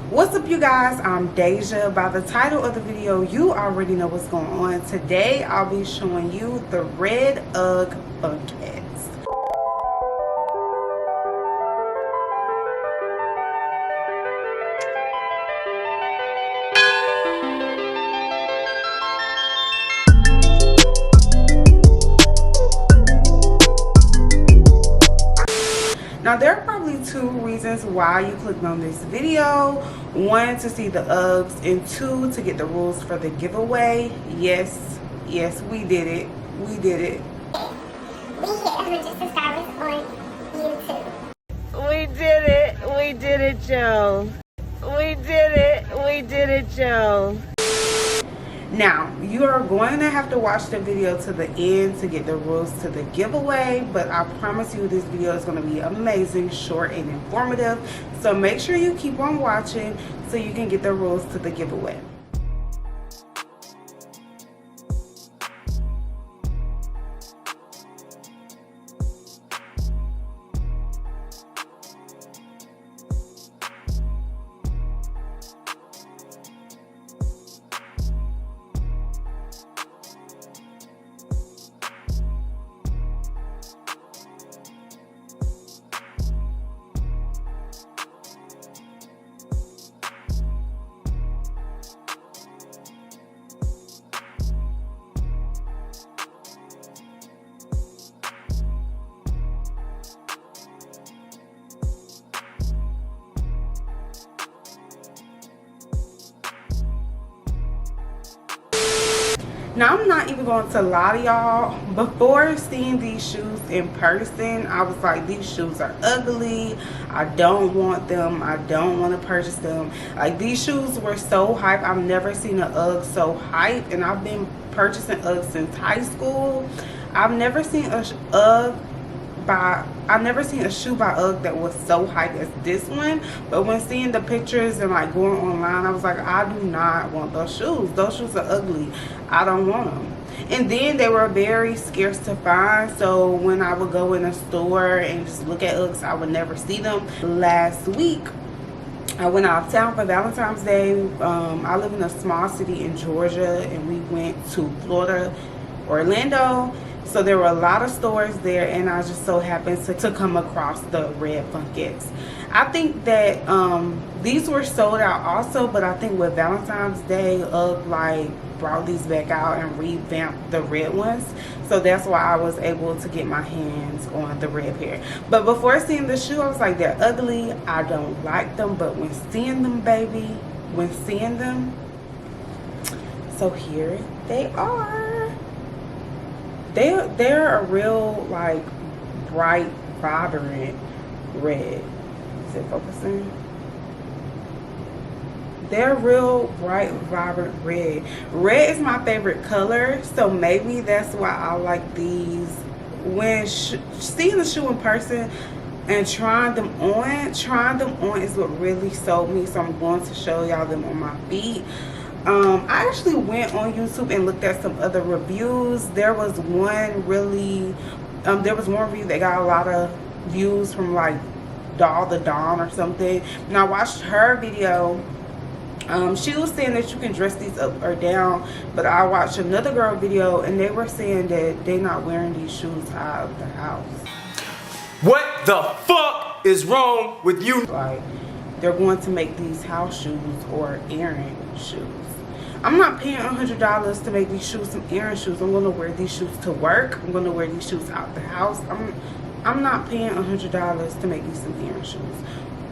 What's up, you guys? I'm Deja. By the title of the video, you already know what's going on. Today I'll be showing you the red UGG Funkette. Now, there are probably two reasons why you clicked on this video. One, to see the UGGs, and two, to get the rules for the giveaway. Yes, we did it. We did it. We hit 100 subscribers on YouTube. We did it. We did it, Joe. We did it. We did it, Joe. Now, you are going to have to watch the video to the end to get the rules to the giveaway, but I promise you this video is going to be amazing, short, and informative. So make sure you keep on watching so you can get the rules to the giveaway. Now, I'm not even going to lie to y'all. Before seeing these shoes in person, I was like, these shoes are ugly. I don't want them. I don't want to purchase them. Like, these shoes were so hype. I've never seen an UGG so hype, and I've been purchasing UGG since high school. I've never seen a shoe by UGG that was so hype as this one. But when seeing the pictures and like going online, I was like, I do not want those shoes. Those shoes are ugly. I don't want them. And then they were very scarce to find, so when I would go in a store and just look at UGGs, I would never see them. Last week I went out of town for Valentine's Day. I live in a small city in Georgia, and we went to Florida, Orlando. So there were a lot of stores there, and I just so happened to come across the red Funkettes. I think that these were sold out also, but I think with Valentine's Day, UGG like brought these back out and revamped the red ones. So that's why I was able to get my hands on the red pair. But before seeing the shoe, I was like, they're ugly. I don't like them. But when seeing them, baby, when seeing them, so here they are. They're a real like bright, vibrant red. Is it focusing? They're real bright, vibrant red. Red is my favorite color, so maybe that's why I like these. When seeing the shoe in person and trying them on is what really sold me. So I'm going to show y'all them on my feet. I actually went on YouTube and looked at some other reviews. There was one review that got a lot of views from like Doll the Dawn or something. And I watched her video. She was saying that you can dress these up or down, but I watched another girl video and they were saying that they're not wearing these shoes out of the house. What the fuck is wrong with you? Like, they're going to make these house shoes or errand shoes. I'm not paying $100 to make these shoes some errand shoes. I'm going to wear these shoes to work. I'm going to wear these shoes out the house. I'm not paying $100 to make these some errand shoes.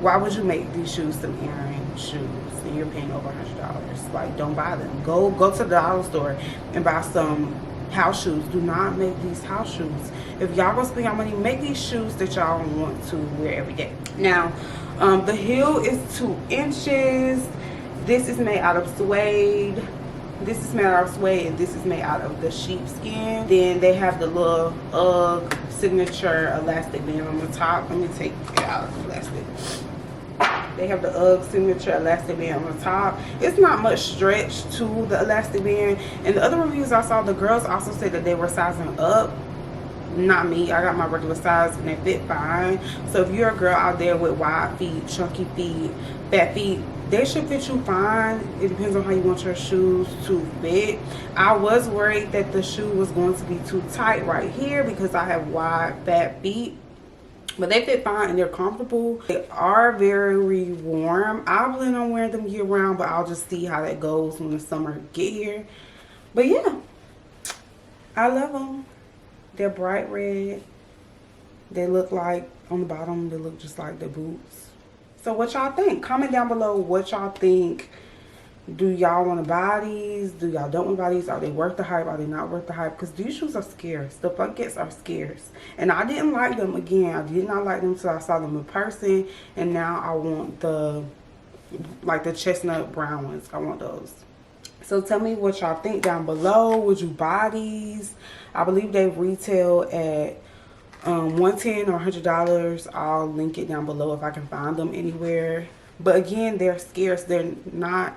Why would you make these shoes some errand shoes and you're paying over $100? Like, don't buy them. Go to the dollar store and buy some house shoes. Do not make these house shoes. If y'all gonna spend your money, make these shoes that y'all want to wear every day. Now, the heel is 2 inches. This is made out of suede. This is made out of suede, and this is made out of the sheepskin. Then they have the little UGG signature elastic band on the top. Let me take it out of the elastic. They have the UGG signature elastic band on the top. It's not much stretch to the elastic band. And the other reviews I saw, the girls also said that they were sizing up not me. I got my regular size and they fit fine. So if you're a girl out there with wide feet, chunky feet, fat feet, they should fit you fine. It depends on how you want your shoes to fit. I was worried that the shoe was going to be too tight right here because I have wide fat feet, but they fit fine and they're comfortable. They are very warm. I plan on wearing them year round, but I'll just see how that goes when the summer get here. But yeah, I love them. They're bright red. They look like, on the bottom, they look just like the boots. So what y'all think? Comment down below what y'all think. Do y'all want to buy these? Do y'all don't want to buy these? Are they worth the hype? Are they not worth the hype? Because these shoes are scarce. The Funkettes are scarce. And I didn't like them. Again, I did not like them until I saw them in person. And now I want the, like the chestnut brown ones. I want those. So tell me what y'all think down below. Would you buy these? I believe they retail at $110 or $100. I'll link it down below if I can find them anywhere. But again, they're scarce. They're not,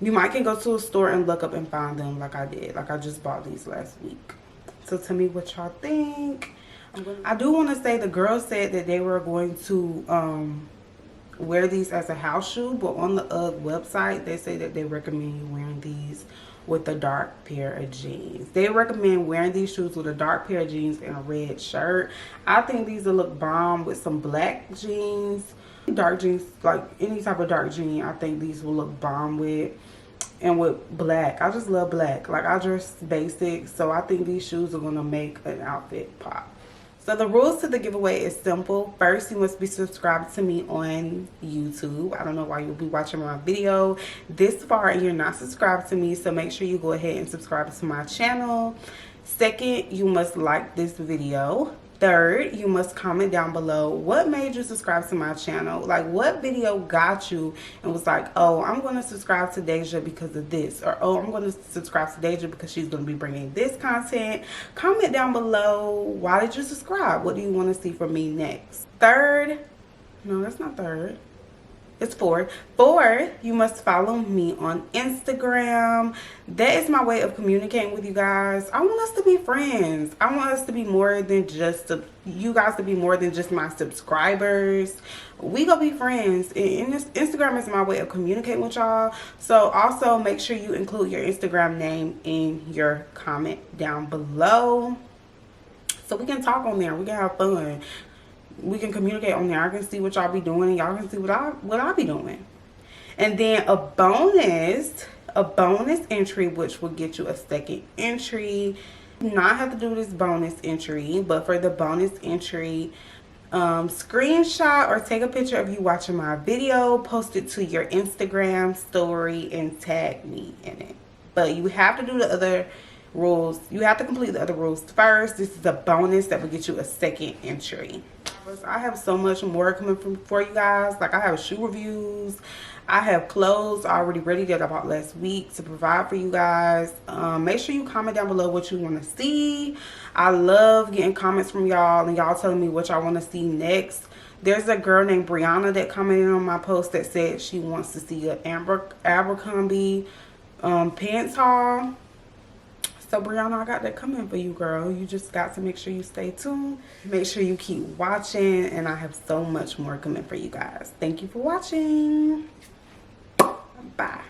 you might can go to a store and look up and find them like I did. Like I just bought these last week. So tell me what y'all think. I do want to say the girls said that they were going to wear these as a house shoe, but on the UGG website they say that they recommend you wearing these with a dark pair of jeans. They recommend wearing these shoes with a dark pair of jeans and a red shirt. I think these will look bomb with some black jeans, dark jeans, like any type of dark jean. I think these will look bomb with, and with black. I just love black. Like I dress basic, so I think these shoes are gonna make an outfit pop. So the rules to the giveaway is simple. First, you must be subscribed to me on YouTube. I don't know why you'll be watching my video this far and you're not subscribed to me, so make sure you go ahead and subscribe to my channel. Second, you must like this video. Third, you must comment down below what made you subscribe to my channel. Like what video got you and was like, oh, I'm going to subscribe to Deja because of this, or oh, I'm going to subscribe to Deja because she's going to be bringing this content. Comment down below, why did you subscribe? What do you want to see from me next? Third, no, that's not third. It's fourth. Fourth, you must follow me on Instagram. That is my way of communicating with you guys. I want us to be friends. I want us to be more than just you guys to be more than just my subscribers. We gonna be friends. And this Instagram is my way of communicating with y'all. So also make sure you include your Instagram name in your comment down below, so we can talk on there. We can have fun. We can communicate on there. I can see what y'all be doing and y'all can see what I be doing. And then a bonus entry, which will get you a second entry. You do not have to do this bonus entry, but for the bonus entry, screenshot or take a picture of you watching my video, post it to your Instagram story and tag me in it. But you have to do the other rules. You have to complete the other rules first. This is a bonus that will get you a second entry. I have so much more coming for you guys. Like I have shoe reviews, I have clothes already ready that I bought last week to provide for you guys. Make sure you comment down below what you want to see. I love getting comments from y'all and y'all telling me what y'all want to see next. There's a girl named Brianna that commented on my post that said she wants to see an Abercrombie pants haul. So Brianna, I got that coming for you, girl. You just got to make sure you stay tuned. Make sure you keep watching, and I have so much more coming for you guys. Thank you for watching. Bye.